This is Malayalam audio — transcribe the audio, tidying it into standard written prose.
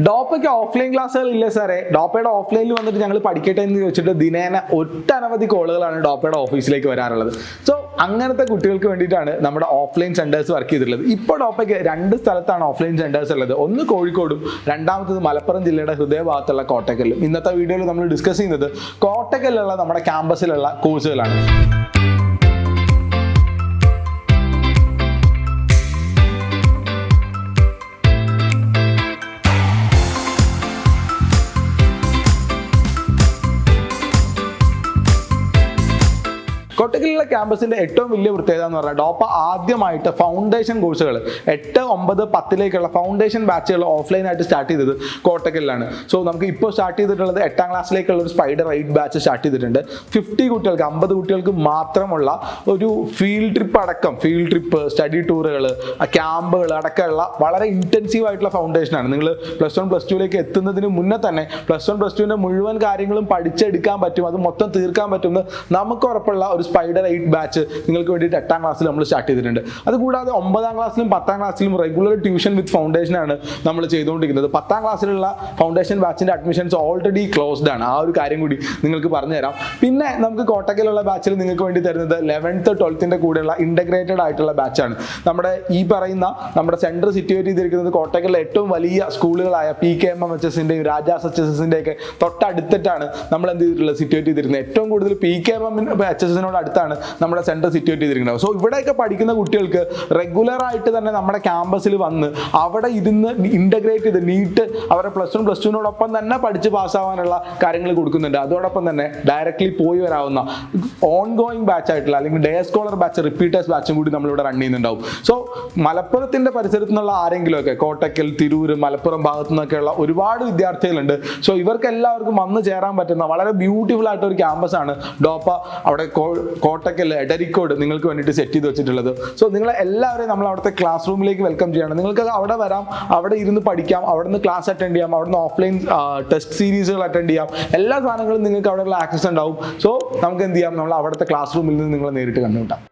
ഡോപ്പയ്ക്ക് ഓഫ്ലൈൻ ക്ലാസ്സുകൾ ഇല്ല സാറേ. ഡോപ്പയുടെ ഓഫ്ലൈനിൽ വന്നിട്ട് ഞങ്ങൾ പഠിക്കട്ടെ എന്ന് ചോദിച്ചിട്ട് ദിനേന ഒട്ടനവധി കോളുകളാണ് ഡോപ്പയുടെ ഓഫീസിലേക്ക് വരാറുള്ളത്. സോ അങ്ങനത്തെ കുട്ടികൾക്ക് വേണ്ടിയിട്ടാണ് നമ്മുടെ ഓഫ്ലൈൻ സെന്റേഴ്സ് വർക്ക് ചെയ്തിട്ടുള്ളത്. ഇപ്പോൾ ഡോപ്പയ്ക്ക് 2 സ്ഥലത്താണ് ഓഫ്ലൈൻ സെന്റേഴ്സ് ഉള്ളത്. ഒന്ന് കോഴിക്കോടും, രണ്ടാമത്തത് മലപ്പുറം ജില്ലയുടെ ഹൃദയഭാഗത്തുള്ള കോട്ടക്കലും. ഇന്നത്തെ വീഡിയോയിൽ നമ്മൾ ഡിസ്കസ് ചെയ്യുന്നത് കോട്ടക്കലിലുള്ള നമ്മുടെ ക്യാമ്പസിലുള്ള കോഴ്സുകളാണ്. കോട്ടക്കലിലുള്ള ക്യാമ്പസിന്റെ ഏറ്റവും വലിയ പ്രത്യേകത എന്ന് പറഞ്ഞാൽ ഡോപ്പ ആദ്യമായിട്ട് ഫൗണ്ടേഷൻ കോഴ്സുകൾ 8, 9, 10ലേക്കുള്ള ഫൗണ്ടേഷൻ ബാച്ചുകൾ ഓഫ്ലൈനായിട്ട് സ്റ്റാർട്ട് ചെയ്തത് കോട്ടക്കലിലാണ്. സോ നമുക്ക് ഇപ്പോൾ സ്റ്റാർട്ട് ചെയ്തിട്ടുള്ളത് 8ാം ക്ലാസ്സിലേക്കുള്ള ഒരു സ്പൈഡർ 8 ബാച്ച് സ്റ്റാർട്ട് ചെയ്തിട്ടുണ്ട്. 50 കുട്ടികൾക്ക് 50 കുട്ടികൾക്ക് മാത്രമുള്ള ഒരു ഫീൽഡ് ട്രിപ്പ്, സ്റ്റഡി ടൂറുകൾ, ക്യാമ്പുകൾ അടക്കമുള്ള വളരെ ഇൻറ്റൻസീവ് ആയിട്ടുള്ള ഫൗണ്ടേഷനാണ്. നിങ്ങൾ +1 +2ലേക്ക് എത്തുന്നതിന് മുന്നേ തന്നെ +1 +2ന്റെ മുഴുവൻ കാര്യങ്ങളും പഠിച്ചെടുക്കാൻ പറ്റും, അത് മൊത്തം തീർക്കാൻ പറ്റുമെന്ന് നമുക്ക് ഉറപ്പുള്ള ഒരു സ്പൈഡർ 8 ബാച്ച് നിങ്ങൾക്ക് വേണ്ടിയിട്ട് 8ാം ക്ലാസ്സിൽ നമ്മൾ സ്റ്റാർട്ട് ചെയ്തിട്ടുണ്ട്. അതുകൂടാതെ 9ാം ക്ലാസ്സിലും 10ാം ക്ലാസ്സിലും റെഗുലർ ട്യൂഷൻ വിത്ത് ഫൗണ്ടേഷൻ ആണ് നമ്മൾ ചെയ്തുകൊണ്ടിരിക്കുന്നത്. 10ാം ക്ലാസ്സിലുള്ള ഫൗണ്ടേഷൻ ബാച്ചിന്റെ അഡ്മിഷൻസ് ഓൾറെഡി ക്ലോസ്ഡ് ആണ്. ആ ഒരു കാര്യം കൂടി നിങ്ങൾക്ക് പറഞ്ഞു തരാം. പിന്നെ നമുക്ക് കോട്ടക്കലുള്ള ബാച്ചിൽ നിങ്ങൾക്ക് വേണ്ടി തരുന്നത് 11th 12th കൂടെയുള്ള ഇന്റഗ്രേറ്റഡ് ആയിട്ടുള്ള ബാച്ചാണ്. നമ്മുടെ സെന്റർ സിറ്റുവേറ്റ് ചെയ്തിരിക്കുന്നത് കോട്ടക്കലിലെ ഏറ്റവും വലിയ സ്കൂളുകളായ PKMMHSന്റെയും രാജാസ് HSSന്റെ ഒക്കെ തൊട്ടടുത്തിട്ടാണ് നമ്മൾ എന്ത് ചെയ്തിട്ടുള്ളത്, സിറ്റുവേറ്റ് ചെയ്തിരിക്കുന്നത്. ഏറ്റവും കൂടുതൽ PKMMHSനോട് അടുത്താണ് നമ്മുടെ സെന്റർ സിറ്റുവേറ്റ് ചെയ്തിരിക്കുന്നത്. സോ ഇവിടെയൊക്കെ പഠിക്കുന്ന കുട്ടികൾക്ക് റെഗുലർ ആയിട്ട് തന്നെ നമ്മുടെ ക്യാമ്പസിൽ വന്ന് അവിടെ ഇരുന്ന് ഇന്റഗ്രേറ്റ് ചെയ്ത് നീറ്റ് അവരെ +1 +2നോടൊപ്പം തന്നെ പഠിച്ച് പാസ്സാവാനുള്ള കാര്യങ്ങൾ കൊടുക്കുന്നുണ്ട്. അതോടൊപ്പം തന്നെ ഡയറക്റ്റ്ലി പോയി വരാവുന്ന ഓൺ ഗോയിങ് ബാച്ച് ആയിട്ടുള്ള അല്ലെങ്കിൽ ഡേ സ്കോളർ ബാച്ച്, റിപ്പീറ്റേഴ്സ് ബാച്ചും കൂടി നമ്മളിവിടെ റൺ ചെയ്യുന്നുണ്ടാവും. സോ മലപ്പുറത്തിന്റെ പരിസരത്തു നിന്നുള്ള ആരെങ്കിലുമൊക്കെ കോട്ടക്കൽ, തിരൂര്, മലപ്പുറം ഭാഗത്തു നിന്നൊക്കെയുള്ള ഒരുപാട് വിദ്യാർത്ഥികളുണ്ട്. സോ ഇവർക്ക് എല്ലാവർക്കും വന്ന് ചേരാൻ പറ്റുന്ന വളരെ ബ്യൂട്ടിഫുൾ ആയിട്ട് ഒരു ക്യാമ്പസ് ആണ് ഡോപ്പ അവിടെ കോട്ടക്കൽ എടരിക്കോട് നിങ്ങൾക്ക് വേണ്ടിയിട്ട് സെറ്റ് ചെയ്ത് വെച്ചിട്ടുള്ളത്. സോ നിങ്ങളെ എല്ലാവരെയും നമ്മൾ അവിടുത്തെ ക്ലാസ് റൂമിലേക്ക് വെൽക്കം ചെയ്യണം. നിങ്ങൾക്ക് അവിടെ വരാം, അവിടെ ഇരുന്ന് പഠിക്കാം, അവിടെ നിന്ന് ക്ലാസ് അറ്റൻഡ് ചെയ്യാം, അവിടെ നിന്ന് ഓഫ്ലൈൻ ടെസ്റ്റ് സീരീസുകൾ അറ്റൻഡ് ചെയ്യാം. എല്ലാ സാധനങ്ങളും നിങ്ങൾക്ക് അവിടെയുള്ള ആക്സസ് ഉണ്ടാവും. സോ നമുക്ക് എന്ത് ചെയ്യാം, നമ്മൾ അവിടുത്തെ ക്ലാസ് റൂമിൽ നിന്ന് നിങ്ങളെ നേരിട്ട് കണ്ടുമുട്ടാം.